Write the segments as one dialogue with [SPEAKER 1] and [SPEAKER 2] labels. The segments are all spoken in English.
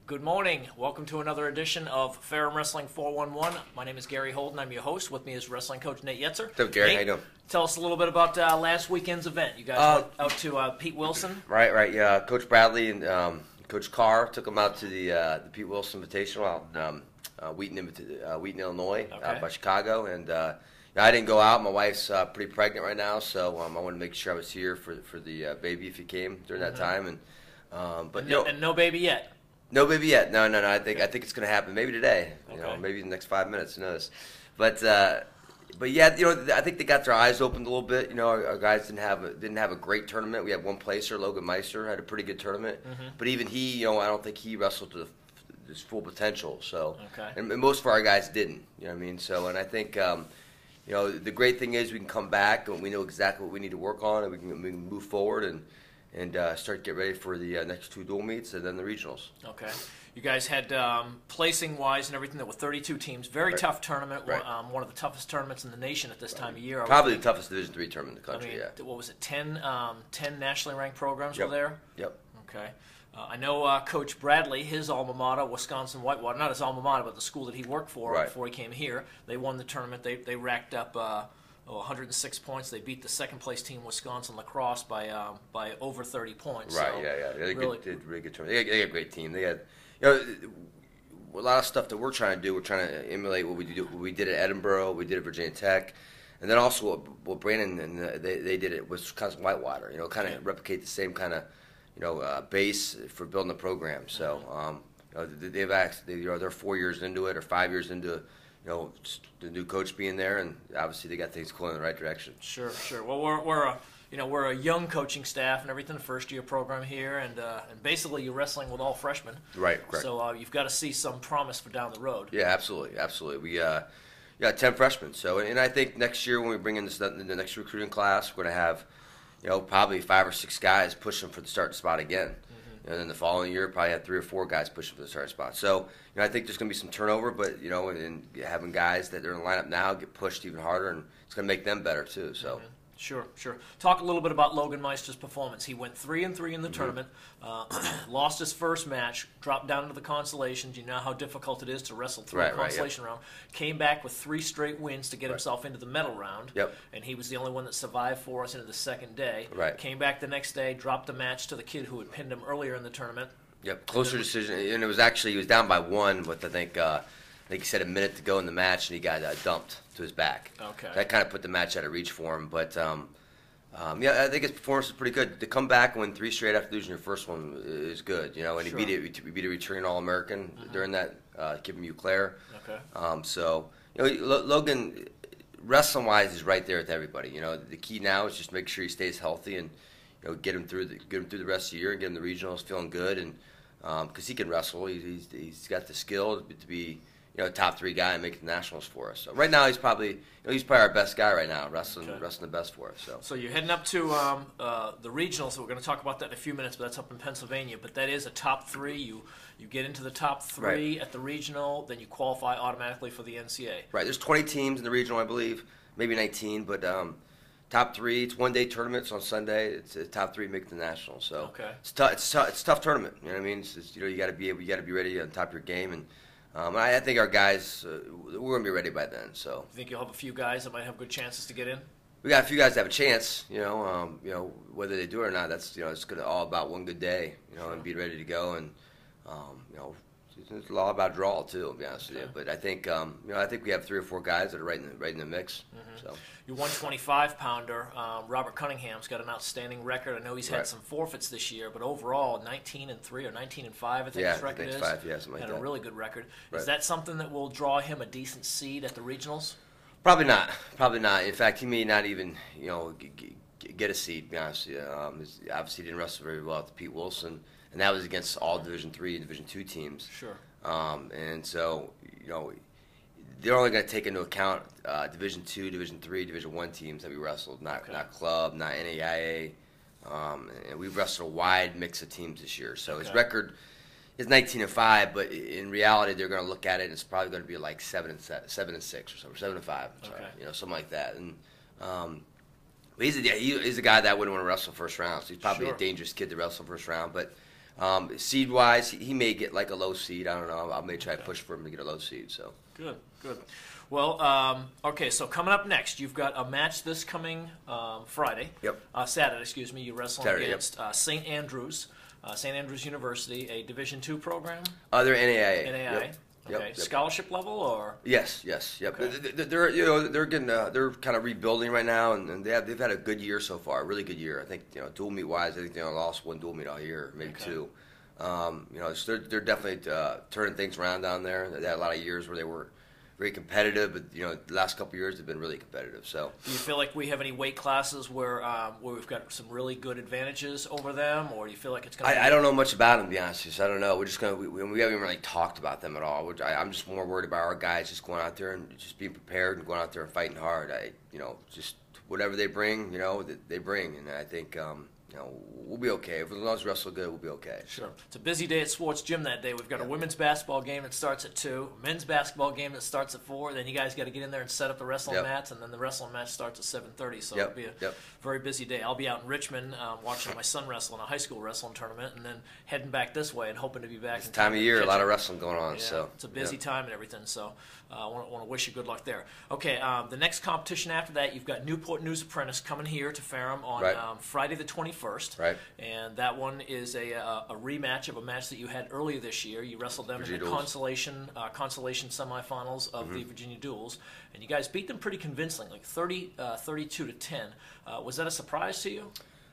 [SPEAKER 1] Good morning. Welcome to another edition of Ferrum Wrestling 411. My name is Gary Holden. I'm your host. With me is wrestling coach Nate Yetzer.
[SPEAKER 2] What's up, Gary?
[SPEAKER 1] Nate,
[SPEAKER 2] how you doing?
[SPEAKER 1] Tell us a little bit about last weekend's event. You guys went out to Pete Wilson.
[SPEAKER 2] Right. Yeah, Coach Bradley and Coach Carr took them out to the Pete Wilson Invitational out in Wheaton, Illinois, out by Chicago. And I didn't go out. My wife's pretty pregnant right now, so I wanted to make sure I was here for the baby if he came during that time. And
[SPEAKER 1] no baby yet.
[SPEAKER 2] No baby yet. No. I think it's going to happen. Maybe today. Maybe in the next 5 minutes. Who knows? But yeah, I think they got their eyes opened a little bit. Our guys didn't have a great tournament. We had one placer, Logan Meister, had a pretty good tournament. But even he, I don't think he wrestled to his full potential. So, and most of our guys didn't. You know what I mean? So, and I think the great thing is we can come back and we know exactly what we need to work on, and we can move forward and start to get ready for the next two dual meets and then the regionals. Okay.
[SPEAKER 1] You guys had, placing-wise and everything, there were 32 teams. Very tough tournament.
[SPEAKER 2] Right.
[SPEAKER 1] One of the toughest tournaments in the nation at this time of year.
[SPEAKER 2] Probably the toughest Division III tournament in the country,
[SPEAKER 1] What was it, 10 nationally ranked programs were there?
[SPEAKER 2] Yep.
[SPEAKER 1] Okay. I know Coach Bradley, his alma mater, Wisconsin Whitewater, not his alma mater, but the school that he worked for before he came here. They won the tournament. They racked up 106 points. They beat the second-place team, Wisconsin Lacrosse, by over 30 points.
[SPEAKER 2] Right,
[SPEAKER 1] so
[SPEAKER 2] yeah. They did really good tournament. They got a great team. They had, a lot of stuff that we're trying to do. We're trying to emulate what we did at Edinburgh, we did at Virginia Tech, and then also what Brandon and they did at Wisconsin Whitewater. Kind of replicate the same kind of base for building the program. So they're 4 years into it or 5 years into the new coach being there, and obviously they got things going in the right direction.
[SPEAKER 1] Sure. Well, we're a young coaching staff and everything, first-year program here, and basically you're wrestling with all freshmen.
[SPEAKER 2] Right, correct.
[SPEAKER 1] So you've got to see some promise for down the road.
[SPEAKER 2] Yeah, absolutely. We got 10 freshmen. So, and I think next year when we bring in the next recruiting class, we're going to have probably 5 or 6 guys pushing for the starting spot again. And then the following year, probably had 3 or 4 guys pushing for the starting spot. So, I think there's going to be some turnover, but, and having guys that are in the lineup now get pushed even harder, and it's going to make them better, too. So.
[SPEAKER 1] Sure. Talk a little bit about Logan Meister's performance. He went 3-3 in the tournament, lost his first match, dropped down into the consolations. You know how difficult it is to wrestle through a consolation round. Came back with 3 straight wins to get himself into the medal round. And he was the only one that survived for us into the second day. Came back the next day, dropped the match to the kid who had pinned him earlier in the tournament.
[SPEAKER 2] Closer decision, and it was actually he was down by 1 with I think he said a minute to go in the match, and he got dumped to his back. That kind of put the match out of reach for him. But, I think his performance was pretty good. To come back and win 3 straight after losing your first one is good, and he beat a returning All-American during that, Kevin Euclair. So, Logan, wrestling-wise, is right there with everybody. The key now is just make sure he stays healthy and, get him through the rest of the year and get him the regionals feeling good. And because he can wrestle, he's got the skill to be top 3 guy and make the nationals for us. So right now he's probably our best guy right now, wrestling the best for us. So
[SPEAKER 1] you're heading up to the regionals. So we're going to talk about that in a few minutes, but that's up in Pennsylvania. But that is a top 3. You get into the top 3 at the regional, then you qualify automatically for the NCAA.
[SPEAKER 2] Right. There's 20 teams in the regional, I believe, maybe 19, but top 3. It's one-day tournaments on Sunday. It's top 3 make the nationals. So it's a tough tournament. You know what I mean? You got to be ready on top of your game. And I think our guys, we're going to be ready by then. So
[SPEAKER 1] you think you'll have a few guys that might have good chances to get in?
[SPEAKER 2] We got a few guys that have a chance. Whether they do it or not, that's it's going to all about one good day. And be ready to go. And it's all about draw too, to be honest with you. But I think I think we have 3 or 4 guys that are right in the mix. So
[SPEAKER 1] your 125-pounder, Robert Cunningham's got an outstanding record. I know he's had some forfeits this year, but overall 19-3 or 19-5, I think his record is.
[SPEAKER 2] 5, something like that.
[SPEAKER 1] And a really good record. Is that something that will draw him a decent seed at the regionals?
[SPEAKER 2] Probably not. In fact, he may not even get a seed. To be honest with you, obviously he didn't wrestle very well at the Pete Wilson. And that was against all Division III and Division II teams. And so, they're only going to take into account Division II, Division III, Division I teams that we wrestled, not club, not NAIA. And we've wrestled a wide mix of teams this year. So his record is 19-5, but in reality, they're going to look at it and it's probably going to be like 7-6 or something, 7-5. Something like that. And he's a guy that I wouldn't want to wrestle first round. So he's probably a dangerous kid to wrestle first round, but. Seed wise, he may get like a low seed. I don't know. I may try to push for him to get a low seed. So
[SPEAKER 1] good. Well, okay. So coming up next, you've got a match this coming Friday.
[SPEAKER 2] Yep.
[SPEAKER 1] Saturday, excuse me. You're wrestling
[SPEAKER 2] Saturday,
[SPEAKER 1] against St. Andrews. St. Andrews University, a Division II program.
[SPEAKER 2] They're NAIA.
[SPEAKER 1] NAIA.
[SPEAKER 2] Yep.
[SPEAKER 1] Okay.
[SPEAKER 2] Yep.
[SPEAKER 1] Scholarship level or?
[SPEAKER 2] Yes. Yep. Okay. They're getting they're kind of rebuilding right now, and they've had a good year so far, a really good year. I think dual meet wise, I think they only lost one dual meet all year, maybe two. So they're definitely turning things around down there. They had a lot of years where they were very competitive, but the last couple of years they've been really competitive. So,
[SPEAKER 1] do you feel like we have any weight classes where we've got some really good advantages over them, or do you feel like it's going to?
[SPEAKER 2] I don't know much about them, to be honest with you. I don't know. We're just we haven't even really talked about them at all. I'm just more worried about our guys just going out there and just being prepared and going out there and fighting hard. Just whatever they bring, they bring, and I think. We'll be okay. If as long as we wrestle good, we'll be okay.
[SPEAKER 1] Sure. It's a busy day at Sports Gym that day. We've got a women's basketball game that starts at 2, a men's basketball game that starts at 4. Then you guys got to get in there and set up the wrestling mats, and then the wrestling match starts at 7:30. So it'll be a very busy day. I'll be out in Richmond watching my son wrestle in a high school wrestling tournament, and then heading back this way and hoping to be back.
[SPEAKER 2] It's time of year, a lot of wrestling going on.
[SPEAKER 1] Yeah,
[SPEAKER 2] so
[SPEAKER 1] it's a busy time and everything. So I want to wish you good luck there. Okay, the next competition after that, you've got Newport News Apprentice coming here to Ferrum on Friday the 21st.
[SPEAKER 2] Right.
[SPEAKER 1] And that one is a rematch of a match that you had earlier this year. You wrestled them in the consolation semifinals of the Virginia Duels, and you guys beat them pretty convincingly, like 32 to 10. Was that a surprise to you?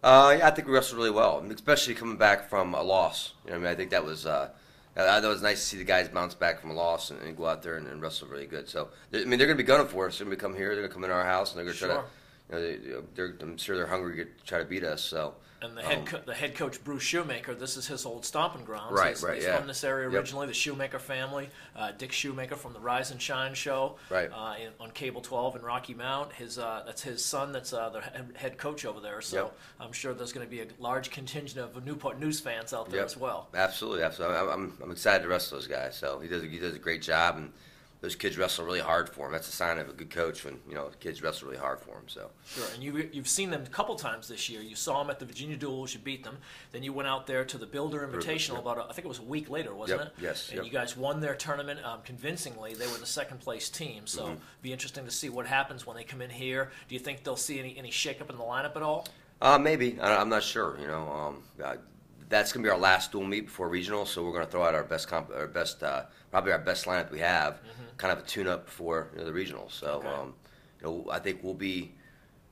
[SPEAKER 2] Yeah, I think we wrestled really well, especially coming back from a loss. I think that was. I thought it was nice to see the guys bounce back from a loss and go out there and wrestle really good. So, they're going to be gunning for us. They're going to come here. They're going to come in our house, and they're going to try to. I'm sure they're hungry to try to beat us. So.
[SPEAKER 1] And the head coach, Bruce Shoemaker, this is his old stomping grounds.
[SPEAKER 2] Right,
[SPEAKER 1] He's from this area originally, the Shoemaker family. Dick Shoemaker from the Rise and Shine show on Cable 12 in Rocky Mount. That's his son that's the head coach over there. So I'm sure there's going to be a large contingent of Newport News fans out there as well.
[SPEAKER 2] Absolutely. I'm excited to wrestle those guys. So he does a great job, and those kids wrestle really hard for him. That's a sign of a good coach when kids wrestle really hard for him. So
[SPEAKER 1] sure, and you've seen them a couple times this year. You saw them at the Virginia Duels. You beat them. Then you went out there to the Builder Invitational I think it was a week later, wasn't it?
[SPEAKER 2] Yes.
[SPEAKER 1] And you guys won their tournament convincingly. They were the second place team. So be interesting to see what happens when they come in here. Do you think they'll see any shakeup in the lineup at all?
[SPEAKER 2] Maybe. I'm not sure. That's going to be our last dual meet before regional, so we're going to throw out our best probably our best lineup we have, kind of a tune-up before the regional. So, I think we'll be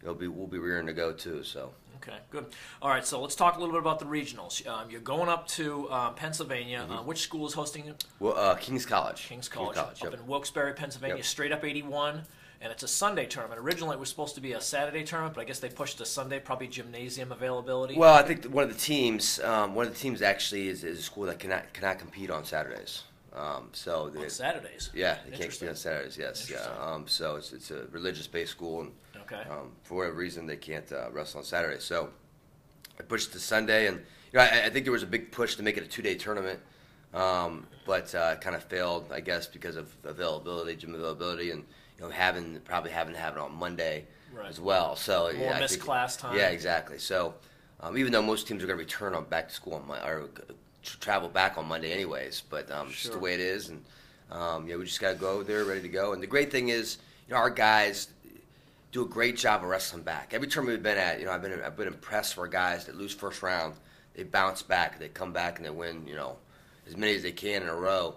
[SPEAKER 2] rearing to go too. So.
[SPEAKER 1] Okay, good. All right, so let's talk a little bit about the regionals. You're going up to Pennsylvania. Which school is hosting it?
[SPEAKER 2] Well, King's College.
[SPEAKER 1] King's College up in Wilkes-Barre, Pennsylvania. Straight up 81. And it's a Sunday tournament. Originally, it was supposed to be a Saturday tournament, but I guess they pushed to Sunday, probably gymnasium availability.
[SPEAKER 2] Well, I think one of the teams actually is a school that cannot compete on Saturdays.
[SPEAKER 1] On Saturdays?
[SPEAKER 2] Yeah, they can't compete on Saturdays, yes. Yeah. So it's a religious-based school, and for whatever reason, they can't wrestle on Saturdays. So I pushed to Sunday, and I think there was a big push to make it a 2-day tournament, but it kind of failed, I guess, because of gym availability, and having to have it on Monday as well. So
[SPEAKER 1] more missed class time.
[SPEAKER 2] Yeah, exactly. So even though most teams are going to return back to school or travel back on Monday anyways, but it's just the way it is, and we just got to go there ready to go. And the great thing is, our guys do a great job of wrestling back. Every tournament we've been at, I've been impressed for guys that lose first round. They bounce back, they come back, and they win, as many as they can in a row.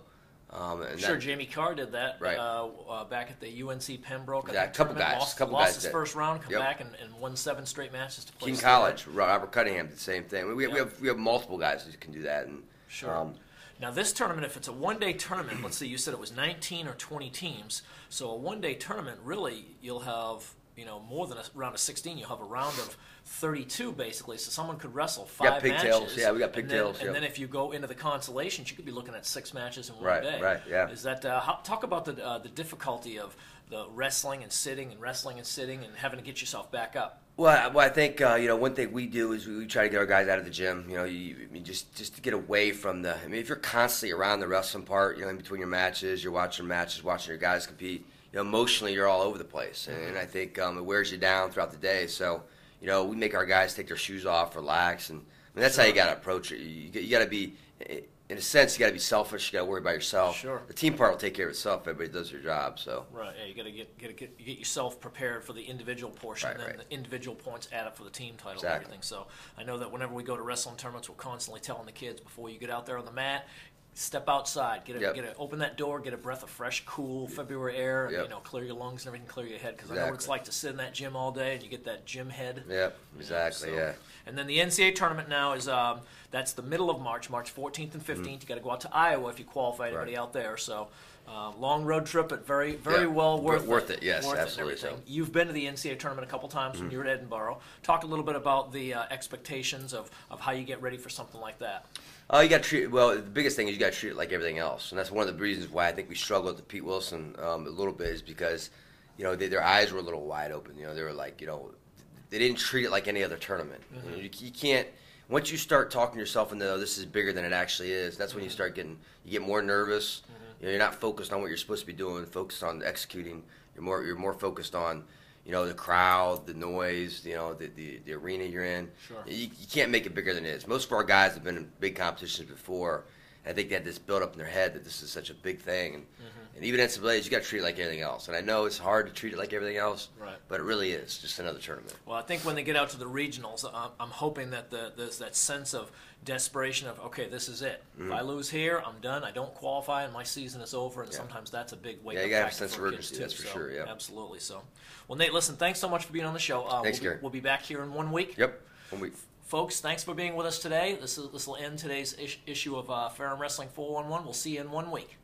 [SPEAKER 1] Jamie Carr did that back at the UNC Pembroke.
[SPEAKER 2] Yeah, a couple guys.
[SPEAKER 1] Lost his first round, come back and won 7 straight matches to play.
[SPEAKER 2] King College, Robert Cunningham did the same thing. We have multiple guys who can do that. And,
[SPEAKER 1] now this tournament, if it's a one-day tournament, let's see, you said it was 19 or 20 teams. So a one-day tournament, really, you'll have more than a round of 16. You'll have a round of 32 basically, so someone could wrestle 5 matches.
[SPEAKER 2] Yeah, we got pigtails.
[SPEAKER 1] And then if you go into the consolations, you could be looking at 6 matches in one day.
[SPEAKER 2] Right, yeah.
[SPEAKER 1] Is that talk about the difficulty of the wrestling and sitting and having to get yourself back up?
[SPEAKER 2] Well, I think one thing we do is we try to get our guys out of the gym. Just to get away from the. If you're constantly around the wrestling part, in between your matches, you're watching your guys compete. Emotionally, you're all over the place, and I think it wears you down throughout the day. So, we make our guys take their shoes off, relax, and And that's how you got to approach it. You got to be, in a sense, you got to be selfish. You got to worry about yourself.
[SPEAKER 1] Sure.
[SPEAKER 2] The team part will take care of itself. Everybody does their job. So.
[SPEAKER 1] Right. Yeah. You got to get yourself prepared for the individual portion, and then the individual points add up for the team title and everything. So I know that whenever we go to wrestling tournaments, we're constantly telling the kids before you get out there on the mat, step outside, open that door, get a breath of fresh, cool February air, and clear your lungs and everything, clear your head, because I know what it's like to sit in that gym all day and you get that gym head.
[SPEAKER 2] Yep, exactly.
[SPEAKER 1] And then the NCAA tournament now is that's the middle of March 14th and 15th. You got to go out to Iowa if you qualify. Anybody out there? So long road trip, but very well worth it.
[SPEAKER 2] Yes,
[SPEAKER 1] worth
[SPEAKER 2] absolutely.
[SPEAKER 1] It and everything. You've been to the NCAA tournament a couple times when you were at Edinburgh. Talk a little bit about the expectations of how you get ready for something like that.
[SPEAKER 2] You got to treat it, well, the biggest thing is you got to treat it like everything else, and that's one of the reasons why I think we struggled with Pete Wilson a little bit, is because their eyes were a little wide open. They were like, they didn't treat it like any other tournament. You can't. Once you start talking yourself into, this is bigger than it actually is, that's when you get more nervous. You're not focused on what you're supposed to be doing, focused on executing. You're more focused on the crowd, the noise, the arena you're in.
[SPEAKER 1] Sure.
[SPEAKER 2] You can't make it bigger than it is. Most of our guys have been in big competitions before, and I think they had this built up in their head that this is such a big thing. And even NCAAs, you got to treat it like everything else. And I know it's hard to treat it like everything else, but it really is just another tournament.
[SPEAKER 1] Well, I think when they get out to the regionals, I'm hoping that there's that sense of desperation of, okay, this is it. If I lose here, I'm done. I don't qualify, and my season is over. And sometimes that's a big wake-up
[SPEAKER 2] you got to have
[SPEAKER 1] factor
[SPEAKER 2] a sense of urgency, that's for sure. Yeah,
[SPEAKER 1] absolutely. So, well, Nate, listen, thanks so much for being on the show.
[SPEAKER 2] Thanks, Gary.
[SPEAKER 1] We'll be back here in 1 week.
[SPEAKER 2] Yep, 1 week.
[SPEAKER 1] Folks, thanks for being with us today. This will end today's issue of Ferrum Wrestling 411. We'll see you in 1 week.